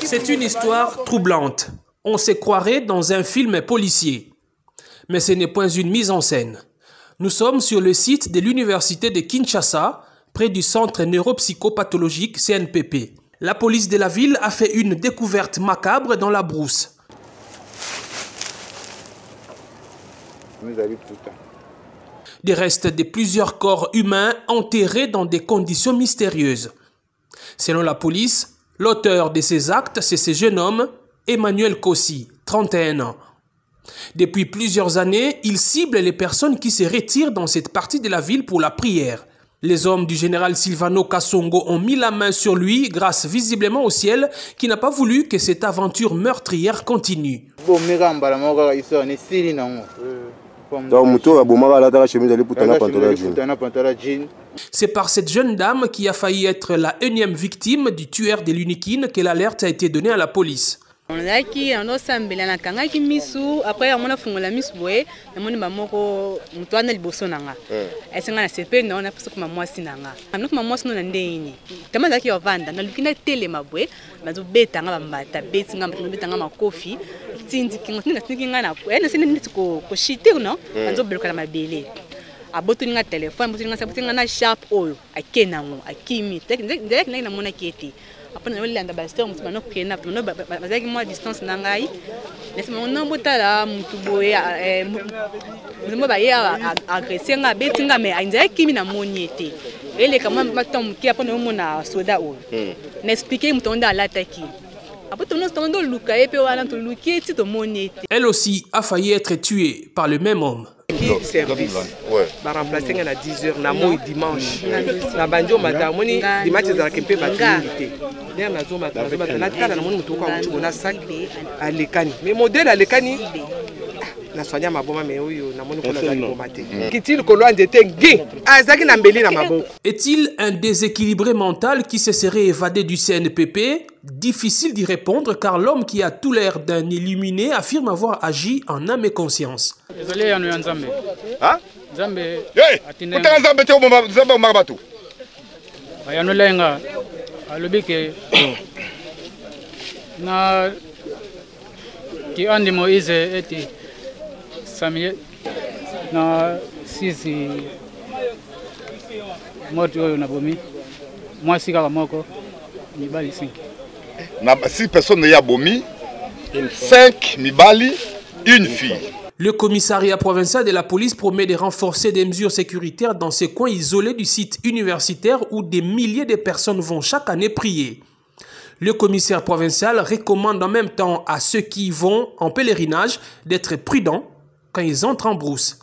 C'est une histoire troublante. On se croirait dans un film policier. Mais ce n'est point une mise en scène. Nous sommes sur le site de l'université de Kinshasa, près du centre neuropsychopathologique CNPP. La police de la ville a fait une découverte macabre dans la brousse. Des restes de plusieurs corps humains enterrés dans des conditions mystérieuses. Selon la police, l'auteur de ces actes, c'est ce jeune homme, Emmanuel Kossi, 31 ans. Depuis plusieurs années, il cible les personnes qui se retirent dans cette partie de la ville pour la prière. Les hommes du général Silvano Kasongo ont mis la main sur lui grâce visiblement au ciel qui n'a pas voulu que cette aventure meurtrière continue. C'est par cette jeune dame qui a failli être la énième victime du tueur de l'Unikine que l'alerte a été donnée à la police. On a qui en osambela na kanga ki misu après on a fungola misu boye na moni mamoko mutu ana liboso nanga esenga na sepe na ona puso kuma mwasi nanga amno kuma mwasi no na ndeni tama zaki yovanda na lukina tele mabwe mazo beta nga bambata beti nga beta nga makofi tindi kinga na ena sene nditi ko shite no mazo beluka na mabele aboto nga telefone aboto nga sabuti nga na sharp oyo akena ngo akimi ndek na mona keti. Après, on a eu un baston, on a eu un distance nangai. On a agressé un betinga mais ainda kimi na moniete. Ele kama matom ki apo no na soda o. N'expliquer mutonda à l'attaque. Elle aussi a failli être tuée par le même homme. Service. Va remplacer à 10h namo dimanche. Na banjo matin, moni dimanche za kempe batunité. Ndia nazo matin, na kala na moni mutu kwa mtu na sac alekani. Mais modèle alekani na sonya maboma mais oyo na moni ko la bomate. Kitili ko loin d'être gay. Azaki na mbeli na maboko. Est-il un déséquilibré mental qui se serait évadé du CNPP? Difficile d'y répondre car l'homme qui a tout l'air d'un illuminé affirme avoir agi en âme et conscience. Désolé, on est en Zambé. Hein? Zambé. Hey! Pourtant Zambé tu es Zambé Marbatou. Ayano lenga. Alobike. Na ki andi Moïse eti Samuel na sisi moto oyo na bomi. Moi si kaka moko mibali 5. Na 6 personnes ya bomi, 5 mibali, une fille. Le commissariat provincial de la police promet de renforcer des mesures sécuritaires dans ces coins isolés du site universitaire où des milliers de personnes vont chaque année prier. Le commissaire provincial recommande en même temps à ceux qui vont en pèlerinage d'être prudents quand ils entrent en brousse.